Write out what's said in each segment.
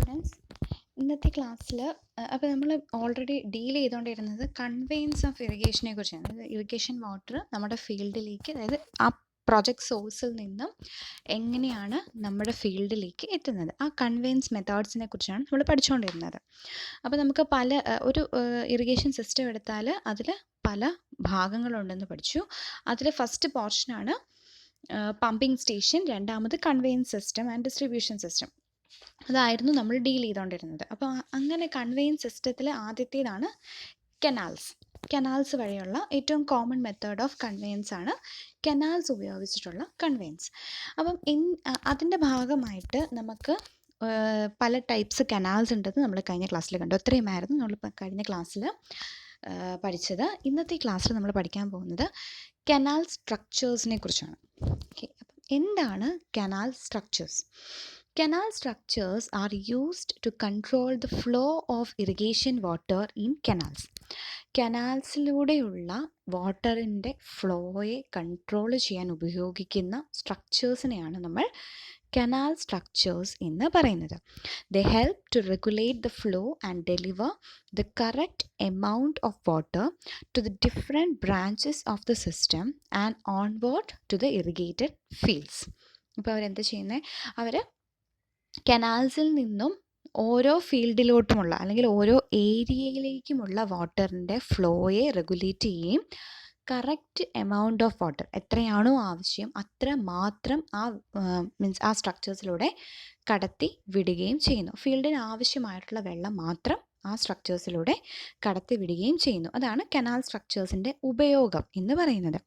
Friends, ഇന്നത്തെ ക്ലാസ്സിൽ അപ്പോൾ നമ്മൾ ഓൾറെഡി ഡീൽ ചെയ്തുകൊണ്ടിരുന്നത് കൺവെയൻസ് ഓഫ് ഇറിഗേഷനെ കുറിച്ചാണ്. അതായത് ഇറിഗേഷൻ വാട്ടർ നമ്മുടെ ഫീൽഡിലേക്ക്, അതായത് ആ പ്രോജക്റ്റ് സോഴ്സിൽ നിന്നും എങ്ങനെയാണ് നമ്മുടെ ഫീൽഡിലേക്ക് എത്തുന്നത്, ആ കൺവെയൻസ് മെത്തേഡ്സിനെ കുറിച്ചാണ് നമ്മൾ പഠിച്ചുകൊണ്ടിരുന്നത്. അപ്പോൾ നമുക്ക് ഒരു ഇറിഗേഷൻ സിസ്റ്റം എടുത്താൽ അതിൽ പല ഭാഗങ്ങളുണ്ടെന്ന് പഠിച്ചു. അതിൽ ഫസ്റ്റ് പോർഷനാണ് പമ്പിംഗ് സ്റ്റേഷൻ, രണ്ടാമത് conveyance system and distribution system. അതായിരുന്നു നമ്മൾ ഡീൽ ചെയ്തുകൊണ്ടിരുന്നത്. അപ്പോൾ അങ്ങനെ കൺവെയൻസ് സിസ്റ്റത്തിൽ ആദ്യത്തേതാണ് കനാൽസ് വഴിയുള്ള ഏറ്റവും കോമൺ മെത്തേഡ് ഓഫ് കൺവെയൻസ് ആണ് കനാൽസ് ഉപയോഗിച്ചിട്ടുള്ള കൺവെയൻസ്. അപ്പം അതിൻ്റെ ഭാഗമായിട്ട് നമുക്ക് പല ടൈപ്സ് കനാൽസ് ഉണ്ടെന്ന് നമ്മൾ കഴിഞ്ഞ ക്ലാസ്സിൽ കണ്ടു. അത്രയുമായിരുന്നു നമ്മൾ കഴിഞ്ഞ ക്ലാസ്സിൽ പഠിച്ചത്. ഇന്നത്തെ ക്ലാസ്സിൽ നമ്മൾ പഠിക്കാൻ പോകുന്നത് കനാൽ സ്ട്രക്ചേഴ്സിനെ കുറിച്ചാണ്. ഓക്കെ, അപ്പം എന്താണ് canal structures? Canal structures are used to control the flow of irrigation water in canals. കനാൽസിലൂടെയുള്ള വാട്ടറിൻ്റെ ഫ്ലോയെ കൺട്രോൾ ചെയ്യാൻ ഉപയോഗിക്കുന്ന സ്ട്രക്ചേഴ്സിനെയാണ് നമ്മൾ കനാൽ സ്ട്രക്ചേഴ്സ് എന്ന് പറയുന്നത്. They help to regulate the flow and deliver the correct amount of water to the different branches of the system and onward to the irrigated fields. ഇപ്പോൾ അവരെന്താ ചെയ്യുന്നത്? അവർ കനാൽസിൽ നിന്നും ഓരോ ഫീൽഡിലോട്ടുമുള്ള അല്ലെങ്കിൽ ഓരോ ഏരിയയിലേക്കുമുള്ള വാട്ടറിൻ്റെ ഫ്ലോയെ റെഗുലേറ്റ് ചെയ്യുകയും കറക്റ്റ് എമൗണ്ട് ഓഫ് വാട്ടർ എത്രയാണോ ആവശ്യം അത്ര മാത്രം ആ സ്ട്രക്ചേഴ്സിലൂടെ കടത്തി വിടുകയും ചെയ്യുന്നു. ഫീൽഡിന് ആവശ്യമായിട്ടുള്ള വെള്ളം മാത്രം ആ സ്ട്രക്ചേഴ്സിലൂടെ കടത്തി വിടുകയും ചെയ്യുന്നു. അതാണ് കനാൽ സ്ട്രക്ചേഴ്സിൻ്റെ ഉപയോഗം എന്ന് പറയുന്നത്.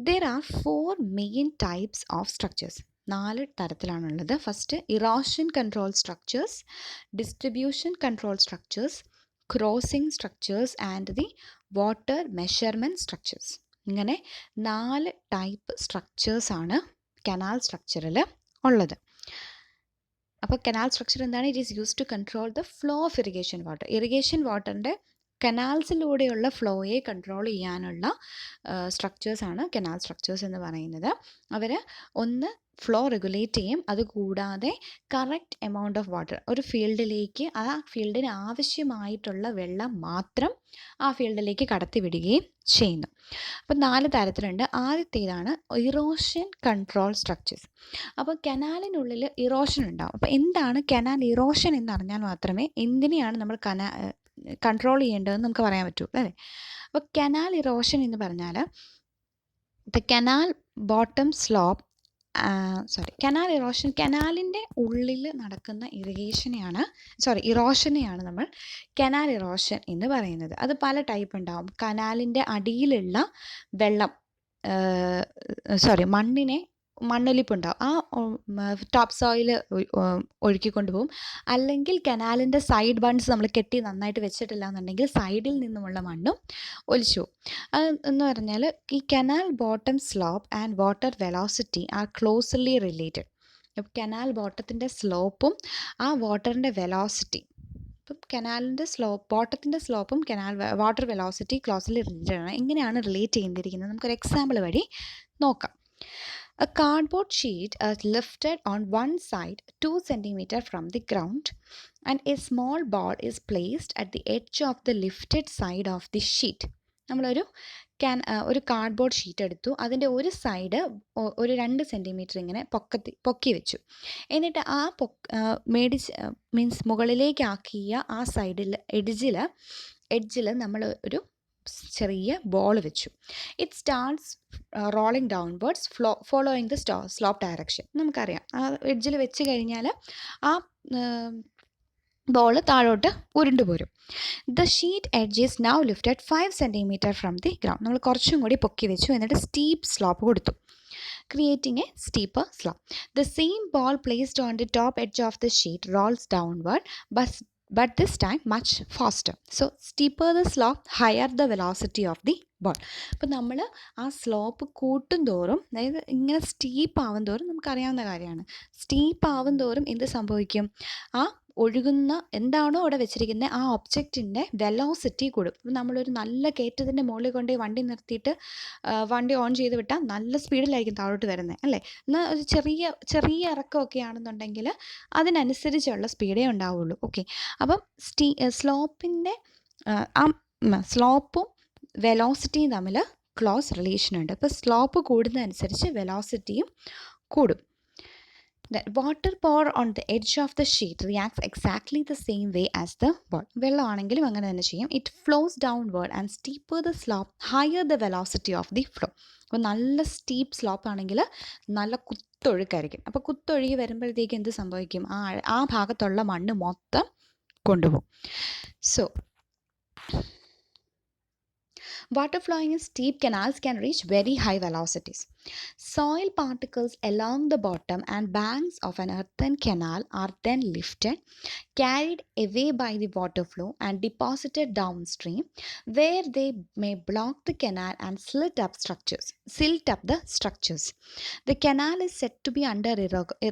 There are 4 main types of structures. 4 തരത്തിലാണുള്ളത്. First, erosion control structures, distribution control structures, crossing structures and the water measurement structures. ഇങ്ങനെ 4 ടൈപ്പ് സ്ട്രക്ചേഴ്സാണ് കനാൽ സ്ട്രക്ചറിൽ ഉള്ളത്. അപ്പോൾ കനാൽ സ്ട്രക്ചർ എന്താണ്? It is use to control the flow of irrigation water. Irrigation വാട്ടറിൻ്റെ കനാൽസിലൂടെയുള്ള ഫ്ലോയെ control ചെയ്യാനുള്ള സ്ട്രക്ചേഴ്സാണ് കനാൽ സ്ട്രക്ചേഴ്സ് എന്ന് പറയുന്നത്. അവർ ഒന്ന് ഫ്ലോ റെഗുലേറ്റ് ചെയ്യും, അതുകൂടാതെ കറക്റ്റ് എമൗണ്ട് ഓഫ് വാട്ടർ ഒരു ഫീൽഡിലേക്ക്, ആ ഫീൽഡിന് ആവശ്യമായിട്ടുള്ള വെള്ളം മാത്രം ആ ഫീൽഡിലേക്ക് കടത്തി വിടുകയും ചെയ്യുന്നു. അപ്പോൾ 4 തരത്തിലുണ്ട്. ആദ്യത്തേതാണ് ഇറോഷൻ കൺട്രോൾ സ്ട്രക്ചേഴ്സ്. അപ്പോൾ കനാലിനുള്ളിൽ ഇറോഷൻ ഉണ്ടാവും. അപ്പോൾ എന്താണ് കനാൽ ഇറോഷൻ എന്നറിഞ്ഞാൽ മാത്രമേ എന്തിനെയാണ് നമ്മൾ കൺട്രോൾ ചെയ്യേണ്ടതെന്ന് നമുക്ക് പറയാൻ പറ്റൂ, അല്ലേ? അപ്പോൾ കനാൽ ഇറോഷൻ എന്ന് പറഞ്ഞാൽ the canal bottom slope canal erosion, കനാലിൻ്റെ ഉള്ളിൽ നടക്കുന്ന ഇറോഷനെയാണ് നമ്മൾ കനാൽ ഇറോഷൻ എന്ന് പറയുന്നത്. അത് പല ടൈപ്പ് ഉണ്ടാവും. കനാലിൻ്റെ അടിയിലുള്ള വെള്ളം മണ്ണൊലിപ്പുണ്ടാവും, ആ ടോപ്പ് സോയിൽ ഒഴുക്കിക്കൊണ്ടുപോകും. അല്ലെങ്കിൽ കനാലിൻ്റെ സൈഡ് ബൺസ് നമ്മൾ കെട്ടി നന്നായിട്ട് വെച്ചിട്ടില്ല എന്നുണ്ടെങ്കിൽ സൈഡിൽ നിന്നുമുള്ള മണ്ണും ഒലിച്ചു പോകും. എന്ന് പറഞ്ഞാൽ ഈ canal bottom slope and water velocity are closely related. Canal ബോട്ടത്തിൻ്റെ സ്ലോപ്പും ആ വാട്ടറിൻ്റെ വെലോസിറ്റി, ഇപ്പം ബോട്ടത്തിൻ്റെ സ്ലോപ്പും വാട്ടർ വെലോസിറ്റി ക്ലോസ്ലി റിലേറ്റഡ് ആണ്. എങ്ങനെയാണ് റിലേറ്റ് ചെയ്തിരിക്കുന്നത്? നമുക്കൊരു എക്സാമ്പിൾ വഴി നോക്കാം. A cardboard sheet is lifted on one side 2 cm from the ground and a small ball is placed at the edge of the lifted side of the sheet. നമ്മളൊരു cardboard sheet എടുത്തു, അതിൻ്റെ ഒരു side ഒരു 2 centimetre ഇങ്ങനെ പൊക്കി വെച്ചു. എന്നിട്ട് ആ മുകളിലേക്ക് ആക്കിയ ആ സൈഡിൽ എഡ്ജിൽ നമ്മൾ ഒരു ചെറിയ ബോൾ വെച്ചു. It starts rolling downwards following the slope direction. നമുക്കറിയാം, ആ എഡ്ജിൽ വെച്ച് കഴിഞ്ഞാൽ ആ ബോൾ താഴോട്ട് ഉരുണ്ടുപോരും. The sheet edge is now lifted 5 cm from the ground. നമ്മൾ കുറച്ചും കൂടി പൊക്കി വെച്ചു, എന്നിട്ട് സ്റ്റീപ്പ് സ്ലോപ്പ് കൊടുത്തു, creating a steeper slope. The same ball placed on the top edge of the sheet rolls downward, but this time much faster. So steeper the slope, higher the velocity of the ball. അപ്പോൾ നമ്മൾ ആ slope കൂട്ടും തോറും, അതായത് ഇങ്ങനെ steep ആവും തോറും, നമുക്കറിയാവുന്ന കാര്യമാണ്, സ്റ്റീപ്പ് ആവും തോറും എന്ത് സംഭവിക്കും? ആ ഒഴുകുന്ന എന്താണോ അവിടെ വെച്ചിരിക്കുന്നത് ആ ഒബ്ജക്റ്റിൻ്റെ വെലോസിറ്റി കൂടും. ഇപ്പം നമ്മളൊരു നല്ല കയറ്റത്തിൻ്റെ മുകളിൽ കൊണ്ടുപോയി വണ്ടി നിർത്തിയിട്ട് വണ്ടി ഓൺ ചെയ്ത് വിട്ടാൽ നല്ല സ്പീഡിലായിരിക്കും താഴോട്ട് വരുന്നത് അല്ലേ. എന്നാൽ ഒരു ചെറിയ ചെറിയ ഇറക്കമൊക്കെ ആണെന്നുണ്ടെങ്കിൽ അതിനനുസരിച്ചുള്ള സ്പീഡേ ഉണ്ടാവുള്ളൂ. ഓക്കെ, അപ്പം സ്ലോപ്പിൻ്റെ ആ സ്ലോപ്പും വെലോസിറ്റിയും തമ്മിൽ ക്ലോസ് റിലേഷൻ ഉണ്ട്. ഇപ്പോൾ സ്ലോപ്പ് കൂടുന്നതനുസരിച്ച് വെലോസിറ്റിയും കൂടും. The water pour on the edge of the sheet reacts exactly the same way as the ball. വെള്ളമാണെങ്കിലും അങ്ങനെ തന്നെ ചെയ്യും. It flows downward and steeper the slope, higher the velocity of the flow. അപ്പോൾ നല്ല steep slope ആണെങ്കിൽ നല്ല കുത്തൊഴുക്കായിരിക്കും. അപ്പോൾ കുത്തൊഴുകി വരുമ്പോഴത്തേക്ക് എന്ത് സംഭവിക്കും? ആ ഭാഗത്തുള്ള മണ്ണ് മൊത്തം കൊണ്ടുപോകും. So water flowing in steep canals can reach very high velocities. Soil particles along the bottom and banks of an earthen canal are then lifted, carried away by the water flow and deposited downstream, where they may block the canal and silt up the structures. The canal is said to be under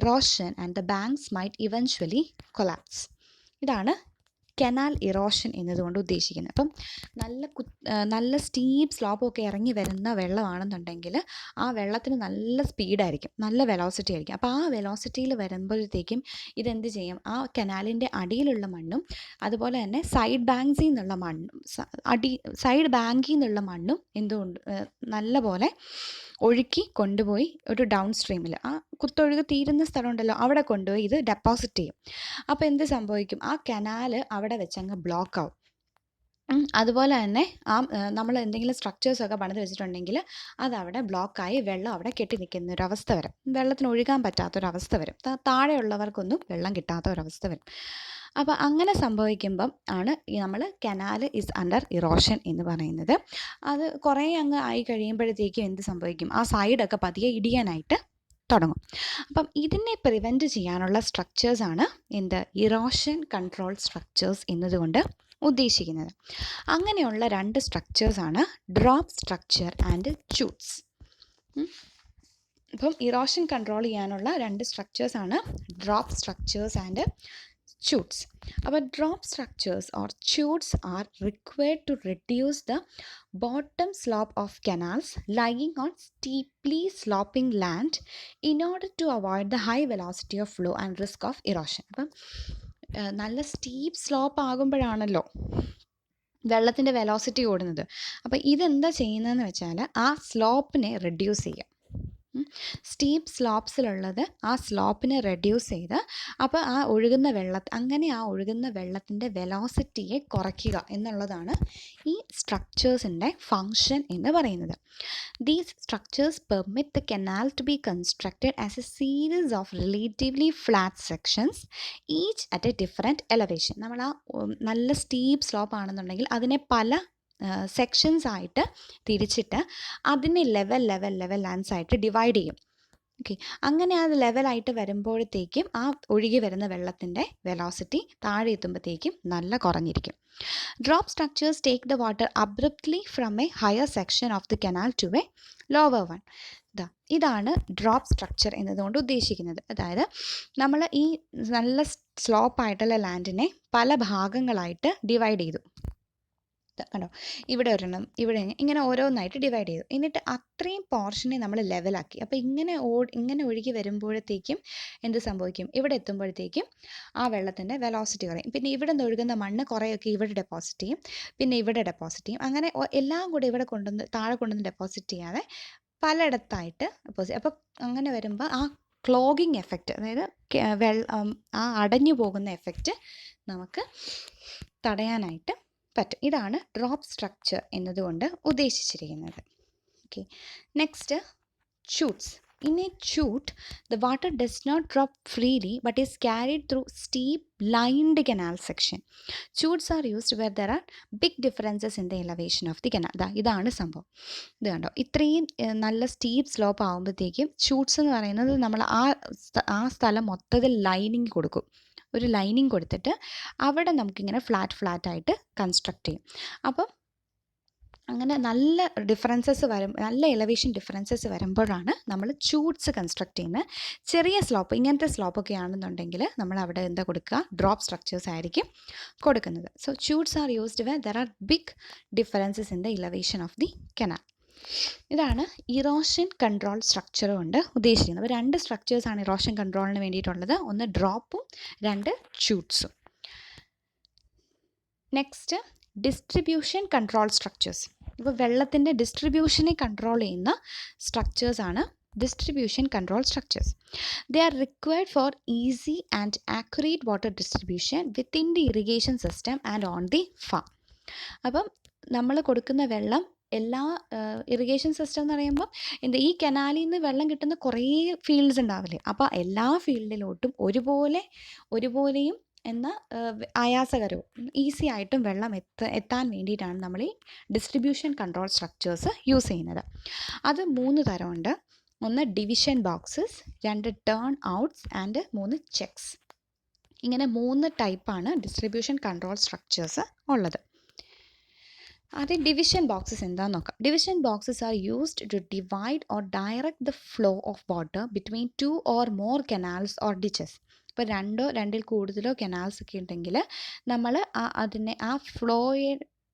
erosion and the banks might eventually collapse. ഇതാണ് canal erosion എന്നതുകൊണ്ട് ഉദ്ദേശിക്കുന്നത്. അപ്പം നല്ല steep സ്ലോപ്പൊക്കെ ഇറങ്ങി വരുന്ന വെള്ളമാണെന്നുണ്ടെങ്കിൽ ആ വെള്ളത്തിന് നല്ല സ്പീഡായിരിക്കും, നല്ല വെലോസിറ്റി ആയിരിക്കും. അപ്പോൾ ആ വെലോസിറ്റിയിൽ വരുമ്പോഴത്തേക്കും ഇതെന്ത് ചെയ്യും? ആ കനാലിൻ്റെ അടിയിലുള്ള മണ്ണും അതുപോലെ തന്നെ സൈഡ് ബാങ്ക്സിൽ നിന്നുള്ള മണ്ണും സൈഡ് ബാങ്കിൽ നിന്നുള്ള മണ്ണും എന്തുകൊണ്ട് നല്ല പോലെ ഒഴുക്കി കൊണ്ടുപോയി ഒരു ഡൗൺ സ്ട്രീമിൽ ആ കുത്തൊഴുകി തീരുന്ന സ്ഥലമുണ്ടല്ലോ അവിടെ കൊണ്ടുപോയി ഇത് ഡെപ്പോസിറ്റ് ചെയ്യും. അപ്പോൾ എന്ത് സംഭവിക്കും? ആ കനാല് അവിടെ വെച്ചങ്ങ് ബ്ലോക്ക് ആവും. അതുപോലെ തന്നെ നമ്മൾ എന്തെങ്കിലും സ്ട്രക്ചേഴ്സൊക്കെ പണിത് വെച്ചിട്ടുണ്ടെങ്കിൽ അതവിടെ ബ്ലോക്കായി വെള്ളം അവിടെ കെട്ടി നിൽക്കുന്ന ഒരവസ്ഥ വരും. വെള്ളത്തിന് ഒഴുകാൻ പറ്റാത്തൊരവസ്ഥ വരും. താഴെയുള്ളവർക്കൊന്നും വെള്ളം കിട്ടാത്ത ഒരവസ്ഥ വരും. അപ്പോൾ അങ്ങനെ സംഭവിക്കുമ്പം ആണ് നമ്മൾ കനാൽ ഈസ് അണ്ടർ ഇറോഷൻ എന്ന് പറയുന്നത്. അത് കുറേ അങ്ങ് ആയി കഴിയുമ്പോഴത്തേക്കും എന്ത് സംഭവിക്കും? ആ സൈഡൊക്കെ പതിയെ ഇടിയാനായിട്ട് തുടങ്ങും. അപ്പം ഇതിനെ പ്രിവെൻറ്റ് ചെയ്യാനുള്ള സ്ട്രക്ചേഴ്സാണ് ഇറോഷൻ കൺട്രോൾ സ്ട്രക്ചേഴ്സ് എന്നതുകൊണ്ട് ഉദ്ദേശിക്കുന്നത്. അങ്ങനെയുള്ള രണ്ട് സ്ട്രക്ചേഴ്സാണ് ഡ്രോപ്പ് സ്ട്രക്ചർ ആൻഡ് ച്യൂട്ട്സ്. അപ്പം ഇറോഷൻ കൺട്രോൾ ചെയ്യാനുള്ള രണ്ട് സ്ട്രക്ചേഴ്സാണ് ഡ്രോപ്പ് സ്ട്രക്ചേഴ്സ് ആൻഡ് ച്യൂട്ട്സ്. അപ്പോൾ drop structures or chutes are required to reduce the bottom slope of canals lying on steeply sloping land in order to avoid the high velocity of flow and risk of erosion. അപ്പം നല്ല steep slope ആകുമ്പോഴാണല്ലോ വെള്ളത്തിൻ്റെ velocity കൂടുന്നത്. അപ്പോൾ ഇതെന്താ ചെയ്യുന്നതെന്ന് വെച്ചാൽ ആ സ്ലോപ്പിനെ reduce ചെയ്യുക. സ്റ്റീപ്പ് സ്ലോപ്സിലുള്ളത് ആ സ്ലോപ്പിനെ റെഡ്യൂസ് ചെയ്ത് അപ്പോൾ ആ ഒഴുകുന്ന വെള്ളത്തിൻ്റെ വെലോസിറ്റിയെ കുറയ്ക്കുക എന്നുള്ളതാണ് ഈ സ്ട്രക്ചേഴ്സിൻ്റെ ഫങ്ഷൻ എന്ന് പറയുന്നത്. These structures permit the canal to be constructed as a series of relatively flat sections each at a different elevation. നമ്മൾ ആ നല്ല സ്റ്റീപ്പ് സ്ലോപ്പ് ആണെന്നുണ്ടെങ്കിൽ അതിനെ പല സെക്ഷൻസ് ആയിട്ട് തിരിച്ചിട്ട് അതിനെ ലെവൽ ലാൻഡ്സ് ആയിട്ട് ഡിവൈഡ് ചെയ്യും. ഓക്കെ, അങ്ങനെ അത് ലെവലായിട്ട് വരുമ്പോഴത്തേക്കും ആ ഒഴുകി വരുന്ന വെള്ളത്തിൻ്റെ വെലോസിറ്റി താഴെ എത്തുമ്പോഴത്തേക്കും നല്ല കുറഞ്ഞിരിക്കും. Drop structures take the water abruptly from a higher section of the canal to a lower one. ഇതാണ് ഡ്രോപ്പ് സ്ട്രക്ചർ എന്നതുകൊണ്ട് ഉദ്ദേശിക്കുന്നത്. അതായത് നമ്മൾ ഈ നല്ല സ്ലോപ്പായിട്ടുള്ള ലാൻഡിനെ പല ഭാഗങ്ങളായിട്ട് ഡിവൈഡ് ചെയ്തു. കണ്ടോ, ഇവിടെ ഒരെണ്ണം, ഇവിടെ ഇങ്ങനെ ഓരോന്നായിട്ട് ഡിവൈഡ് ചെയ്തു. എന്നിട്ട് അത്രയും പോർഷനെ നമ്മൾ ലെവലാക്കി. അപ്പോൾ ഇങ്ങനെ ഒഴുകി വരുമ്പോഴത്തേക്കും എന്ത് സംഭവിക്കും? ഇവിടെ എത്തുമ്പോഴത്തേക്കും ആ വെള്ളത്തിൻ്റെ വെലോസിറ്റി കുറയും. പിന്നെ ഇവിടെ നിന്ന് ഒഴുകുന്ന മണ്ണ് കുറേയൊക്കെ ഇവിടെ ഡെപ്പോസിറ്റ് ചെയ്യും, പിന്നെ ഇവിടെ ഡെപ്പോസിറ്റ് ചെയ്യും. അങ്ങനെ എല്ലാം കൂടി ഇവിടെ താഴെ കൊണ്ടുവന്ന് ഡെപ്പോസിറ്റ് ചെയ്യാതെ പലയിടത്തായിട്ട് ഡെപ്പോസിറ്റ്. അപ്പോൾ അങ്ങനെ വരുമ്പോൾ ആ ക്ലോഗിങ് എഫക്റ്റ്, അതായത് ആ അടഞ്ഞു പോകുന്ന എഫക്റ്റ് നമുക്ക് തടയാനായിട്ട് പറ്റും. ഇതാണ് ഡ്രോപ്പ് സ്ട്രക്ചർ എന്നതുകൊണ്ട് ഉദ്ദേശിച്ചിരിക്കുന്നത്. Okay, next chutes. In a chute, the water does not drop freely but is carried through steep lined canal section. Chutes are used where there are big differences in the elevation of the canal. ഇതാണ് സംഭവം. ഇത് കണ്ടോ, ഇത്രയും നല്ല steep slope ആകുമ്പോഴത്തേക്കും ച്യൂട്ട്സ് എന്ന് പറയുന്നത് നമ്മൾ ആ സ്ഥലം മൊത്തത്തിൽ ലൈനിങ് കൊടുക്കും. ഒരു ലൈനിങ് കൊടുത്തിട്ട് അവിടെ നമുക്കിങ്ങനെ ഫ്ലാറ്റായിട്ട് കൺസ്ട്രക്റ്റ് ചെയ്യും. അപ്പം അങ്ങനെ നല്ല നല്ല എലവേഷൻ ഡിഫറൻസസ് വരുമ്പോഴാണ് നമ്മൾ ചൂട്ട്സ് കൺസ്ട്രക്ട് ചെയ്യുന്നത്. ചെറിയ സ്ലോപ്പ്, ഇങ്ങനത്തെ സ്ലോപ്പൊക്കെ ആണെന്നുണ്ടെങ്കിൽ നമ്മൾ അവിടെ എന്താ കൊടുക്കുക, ഡ്രോപ്പ് സ്ട്രക്ചേഴ്സ് ആയിരിക്കും കൊടുക്കുന്നത്. So chutes are used when there are big differences in the elevation of the canal. ഇതാണ് ഇറോഷൻ കൺട്രോൾ സ്ട്രക്ചർ കൊണ്ട് ഉദ്ദേശിക്കുന്നത്. അപ്പോൾ 2 സ്ട്രക്ചേഴ്സാണ് ഇറോഷൻ കൺട്രോളിന് വേണ്ടിയിട്ടുള്ളത്. ഒന്ന് ഡ്രോപ്പും 2 ചൂട്ട്സും. Next distribution control structures. ഇപ്പോൾ വെള്ളത്തിൻ്റെ ഡിസ്ട്രിബ്യൂഷനെ കൺട്രോൾ ചെയ്യുന്ന സ്ട്രക്ചേഴ്സാണ് distribution control structures. They are required for easy and accurate water distribution within the irrigation system and on the farm. അപ്പം നമ്മൾ കൊടുക്കുന്ന വെള്ളം എല്ലാ ഇറിഗേഷൻ സിസ്റ്റം എന്ന് പറയുമ്പോൾ ഈ കനാലിൽ നിന്ന് വെള്ളം കിട്ടുന്ന കുറേ ഫീൽഡ്സ് ഉണ്ടാവില്ലേ, അപ്പോൾ എല്ലാ ഫീൽഡിലോട്ടും ഒരുപോലെയും എന്ന ആയാസകരവും ഈസി ആയിട്ടും വെള്ളം എത്താൻ വേണ്ടിയിട്ടാണ് നമ്മൾ ഈ ഡിസ്ട്രിബ്യൂഷൻ കൺട്രോൾ സ്ട്രക്ചേഴ്സ് യൂസ് ചെയ്യുന്നത്. അത് 3 തരമുണ്ട്. ഒന്ന് division boxes, 2 turn outs and 3 checks. ഇങ്ങനെ 3 ടൈപ്പാണ് ഡിസ്ട്രിബ്യൂഷൻ കൺട്രോൾ സ്ട്രക്ചേഴ്സ് ഉള്ളത്. ആദ്യം ഡിവിഷൻ ബോക്സസ് എന്താണെന്ന് നോക്കാം. Division boxes are used to divide or direct the flow of water between 2 or more canals or ditches. ഇപ്പോൾ 2 or 2 കൂടുതലോ കനാൽസ് ഒക്കെ ഉണ്ടെങ്കിൽ നമ്മൾ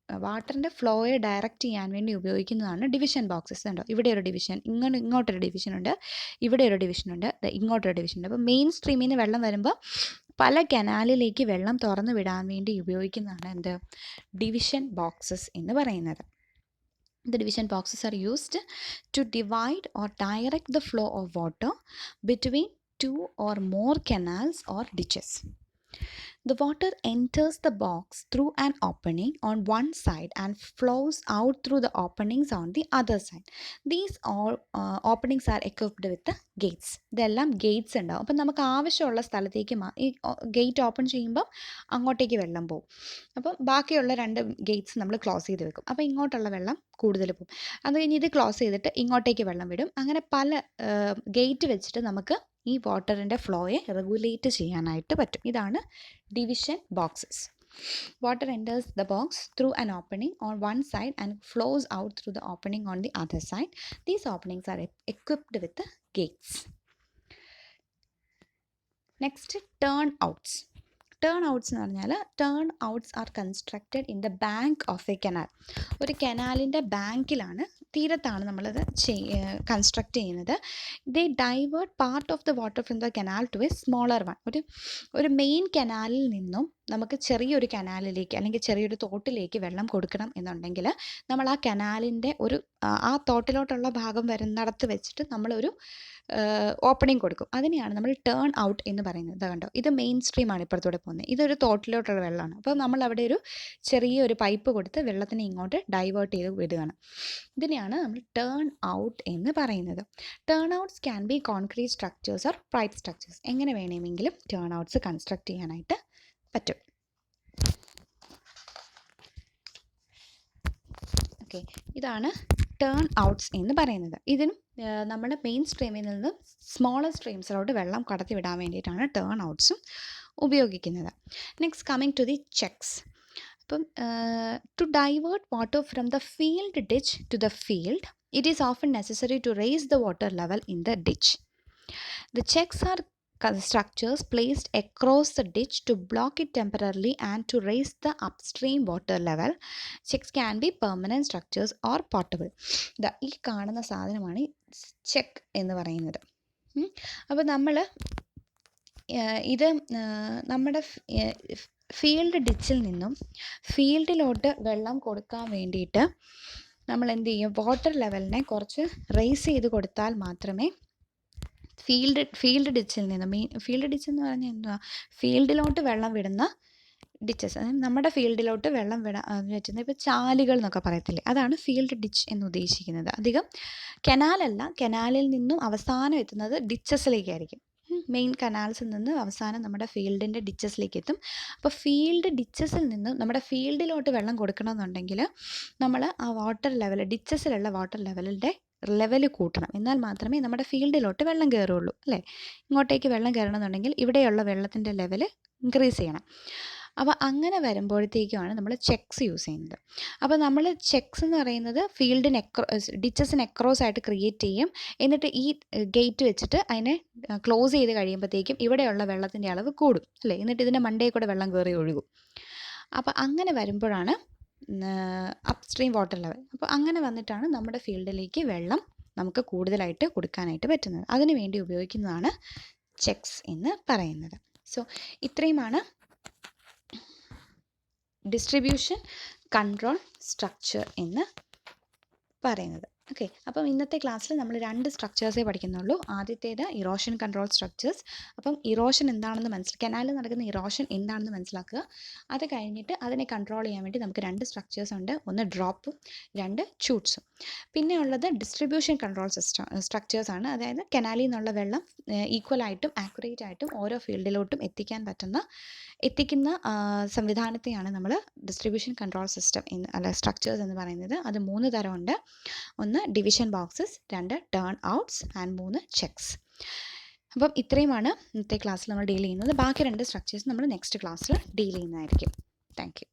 വാട്ടറിൻ്റെ ഫ്ലോയെ ഡയറക്റ്റ് ചെയ്യാൻ വേണ്ടി ഉപയോഗിക്കുന്നതാണ് ഡിവിഷൻ ബോക്സസ്. ഉണ്ടോ, ഇവിടെ ഒരു ഡിവിഷൻ, ഇങ്ങോട്ടൊരു ഡിവിഷനുണ്ട്, ഇവിടെ ഒരു ഡിവിഷനുണ്ട്, ഇങ്ങോട്ടൊരു ഡിവിഷനുണ്ട്. അപ്പോൾ മെയിൻ സ്ട്രീമിൽ നിന്ന് വെള്ളം വരുമ്പോൾ പല കനാലിലേക്ക് വെള്ളം തുറന്നു വിടാൻ വേണ്ടി ഉപയോഗിക്കുന്നതാണ് ഡിവിഷൻ ബോക്സസ് എന്ന് പറയുന്നത്. The division boxes are used to divide or direct the flow of water between 2 or more canals or ditches. The water enters the box through an opening on one side and flows out through the openings on the other side. These openings are equipped with the gates. ഇതെല്ലാം Gates ഉണ്ടാവും. അപ്പം നമുക്ക് ആവശ്യമുള്ള സ്ഥലത്തേക്ക് ഈ gate open ചെയ്യുമ്പം അങ്ങോട്ടേക്ക് വെള്ളം പോകും. അപ്പം ബാക്കിയുള്ള 2 ഗേറ്റ്സ് നമ്മൾ ക്ലോസ് ചെയ്ത് വെക്കും. അപ്പോൾ ഇങ്ങോട്ടുള്ള വെള്ളം കൂടുതൽ പോകും. അത് കഴിഞ്ഞ് ഇത് ക്ലോസ് ചെയ്തിട്ട് ഇങ്ങോട്ടേക്ക് വെള്ളം വിടും. അങ്ങനെ പല ഗേറ്റ് വെച്ചിട്ട് നമുക്ക് ഈ വാട്ടറിൻ്റെ ഫ്ലോയെ റെഗുലേറ്റ് ചെയ്യാനായിട്ട് പറ്റും. ഇതാണ് division boxes. Water enters the box through an opening on one side and flows out through the opening on the other side. These openings are equipped with the gates. Next, turn outs. Turn outs എന്ന് പറഞ്ഞാൽ turn outs are constructed in the bank of a canal. ഒരു കനാലിൻ്റെ ബാങ്കിലാണ്, തീരത്താണ് നമ്മളത് construct ചെയ്യുന്നത്. They divert part of the water from the canal to a smaller one. ഒരു main കനാലിൽ നിന്നും നമുക്ക് ചെറിയൊരു കനാലിലേക്ക് അല്ലെങ്കിൽ ചെറിയൊരു തോട്ടിലേക്ക് വെള്ളം കൊടുക്കണം എന്നുണ്ടെങ്കിൽ നമ്മൾ ആ കനാലിൻ്റെ ആ തോട്ടിലോട്ടുള്ള ഭാഗം വരുന്നിടത്ത് വെച്ചിട്ട് നമ്മളൊരു ഓപ്പണിംഗ് കൊടുക്കും. അതിനെയാണ് നമ്മൾ ടേൺ ഔട്ട് എന്ന് പറയുന്നത്. കണ്ടോ, ഇത് മെയിൻ സ്ട്രീമാണ് ഇപ്പുറത്തൂടെ പോകുന്നത്, ഇതൊരു തോട്ടിലോട്ടുള്ള വെള്ളമാണ്. അപ്പോൾ നമ്മൾ അവിടെ ഒരു ചെറിയൊരു പൈപ്പ് കൊടുത്ത് വെള്ളത്തിനെ ഇങ്ങോട്ട് ഡൈവേർട്ട് ചെയ്ത് വിടുകയാണ്. ഇതിനെയാണ് നമ്മൾ ടേൺ ഔട്ട് എന്ന് പറയുന്നത്. Turn outs can be concrete structures or pipe structures. എങ്ങനെ വേണമെങ്കിലും ടേൺ ഔട്ട്സ് കൺസ്ട്രക്ട് ചെയ്യാനായിട്ട് പറ്റും. ഓക്കെ, ഇതാണ് ടേൺ ഔട്ട്സ് എന്ന് പറയുന്നത്. ഇതിനും നമ്മുടെ മെയിൻ സ്ട്രീമിൽ നിന്ന് സ്മോളർ സ്ട്രീംസിലോട്ട് വെള്ളം കടത്തി വിടാൻ വേണ്ടിയിട്ടാണ് ടേൺ ഔട്ട്സും ഉപയോഗിക്കുന്നത്. Next, coming to the checks. അപ്പം to divert water from the field ditch to the field, it is often necessary to raise the water level in the ditch. The checks are structures placed across the ditch to block it temporarily and to raise the upstream water level. Checks can be permanent structures or portable. ഈ കാണുന്ന സാധനമാണ് check എന്ന് പറയുന്നത്. അപ്പോൾ നമ്മൾ ഇത് നമ്മുടെ field ഡിച്ചിൽ നിന്നും ഫീൽഡിലോട്ട് വെള്ളം കൊടുക്കാൻ വേണ്ടിയിട്ട് നമ്മൾ എന്ത് ചെയ്യും, വാട്ടർ ലെവലിനെ കുറച്ച് റേസ് ചെയ്ത് കൊടുത്താൽ മാത്രമേ ഫീൽഡ് ഡിച്ചിൽ നിന്ന് ഫീൽഡ് ഡിച്ച് എന്ന് പറഞ്ഞാൽ എന്തുവാ, ഫീൽഡിലോട്ട് വെള്ളം വിടുന്ന ഡിച്ചസ്, അതായത് നമ്മുടെ ഫീൽഡിലോട്ട് വെള്ളം വെച്ചുന്നത് ഇപ്പോൾ ചാലുകൾ എന്നൊക്കെ പറയത്തില്ലേ, അതാണ് ഫീൽഡ് ഡിച്ച് എന്ന് ഉദ്ദേശിക്കുന്നത്. അധികം കനാലല്ല, കനാലിൽ നിന്നും അവസാനം എത്തുന്നത് ഡിച്ചസിലേക്കായിരിക്കും. മെയിൻ കനാൽസിൽ നിന്ന് അവസാനം നമ്മുടെ ഫീൽഡിൻ്റെ ഡിച്ചസിലേക്ക് എത്തും. അപ്പോൾ ഫീൽഡ് ഡിച്ചസിൽ നിന്ന് നമ്മുടെ ഫീൽഡിലോട്ട് വെള്ളം കൊടുക്കണമെന്നുണ്ടെങ്കിൽ നമ്മൾ ആ വാട്ടർ ലെവൽ, ഡിച്ചസിലുള്ള വാട്ടർ ലെവൽ കൂട്ടണം. എന്നാൽ മാത്രമേ നമ്മുടെ ഫീൽഡിലോട്ട് വെള്ളം കയറുള്ളൂ, അല്ലേ? ഇങ്ങോട്ടേക്ക് വെള്ളം കയറണമെന്നുണ്ടെങ്കിൽ ഇവിടെയുള്ള വെള്ളത്തിൻ്റെ ലെവൽ ഇൻക്രീസ് ചെയ്യണം. അപ്പോൾ അങ്ങനെ വരുമ്പോഴത്തേക്കുമാണ് നമ്മൾ ചെക്സ് യൂസ് ചെയ്യുന്നത്. അപ്പോൾ നമ്മൾ ചെക്സ് എന്ന് പറയുന്നത് ഫീൽഡിന് ഡിച്ചസിന് എക്രോസ് ആയിട്ട് ക്രിയേറ്റ് ചെയ്യും. എന്നിട്ട് ഈ ഗേറ്റ് വെച്ചിട്ട് അതിനെ ക്ലോസ് ചെയ്ത് കഴിയുമ്പോഴത്തേക്കും ഇവിടെയുള്ള വെള്ളത്തിൻ്റെ അളവ് കൂടും അല്ലേ, എന്നിട്ട് ഇതിൻ്റെ മണ്ടയിൽ കൂടെ വെള്ളം കയറി ഒഴുകും. അപ്പോൾ അങ്ങനെ വരുമ്പോഴാണ് അപ്സ്ട്രീം വാട്ടർ ലെവൽ. അപ്പോൾ അങ്ങനെ വന്നിട്ടാണ് നമ്മുടെ ഫീൽഡിലേക്ക് വെള്ളം നമുക്ക് കൂടുതലായിട്ട് കൊടുക്കാനായിട്ട് പറ്റുന്നത്. അതിനു വേണ്ടി ഉപയോഗിക്കുന്നതാണ് ചെക്സ് എന്ന് പറയുന്നത്. സോ ഇത്രയുമാണ് ഡിസ്ട്രിബ്യൂഷൻ കൺട്രോൾ സ്ട്രക്ചർ എന്ന് പറയുന്നത്. ഓക്കെ, അപ്പം ഇന്നത്തെ ക്ലാസ്സിൽ നമ്മൾ 2 സ്ട്രക്ചേഴ്സേ പഠിക്കുന്നുള്ളൂ. ആദ്യത്തേത് ഇറോഷൻ കൺട്രോൾ സ്ട്രക്ചേഴ്സ്. അപ്പം ഇറോഷൻ എന്താണെന്ന് കനാലിൽ നടക്കുന്ന ഇറോഷൻ എന്താണെന്ന് മനസ്സിലാക്കുക. അത് കഴിഞ്ഞിട്ട് അതിനെ കൺട്രോൾ ചെയ്യാൻ വേണ്ടി നമുക്ക് 2 സ്ട്രക്ചേഴ്സ് ഉണ്ട്. ഒന്ന് ഡ്രോപ്പും 2 ഷൂട്ട്സും. പിന്നെ ഉള്ളത് ഡിസ്ട്രിബ്യൂഷൻ കൺട്രോൾ സ്ട്രക്ചേഴ്സാണ്. അതായത് കനാലിൽ നിന്നുള്ള വെള്ളം ഈക്വലായിട്ടും ആക്യുറേറ്റ് ആയിട്ടും ഓരോ ഫീൽഡിലോട്ടും എത്തിക്കുന്ന സംവിധാനത്തെയാണ് നമ്മൾ ഡിസ്ട്രിബ്യൂഷൻ കൺട്രോൾ സിസ്റ്റം സ്ട്രക്ചേഴ്സ് എന്ന് പറയുന്നത്. അത് 3 തരമുണ്ട്. ഒന്ന് division boxes, 2 turn outs and 3 checks. അപ്പം ഇത്രയുമാണ് ഇന്നത്തെ ക്ലാസ്സിൽ നമ്മൾ ഡീൽ ചെയ്യുന്നത്. ബാക്കി 2 സ്ട്രക്ചേഴ്സ് നമ്മൾ നെക്സ്റ്റ് ക്ലാസ്സിൽ ഡീൽ ചെയ്യുന്നതായിരിക്കും. Thank you.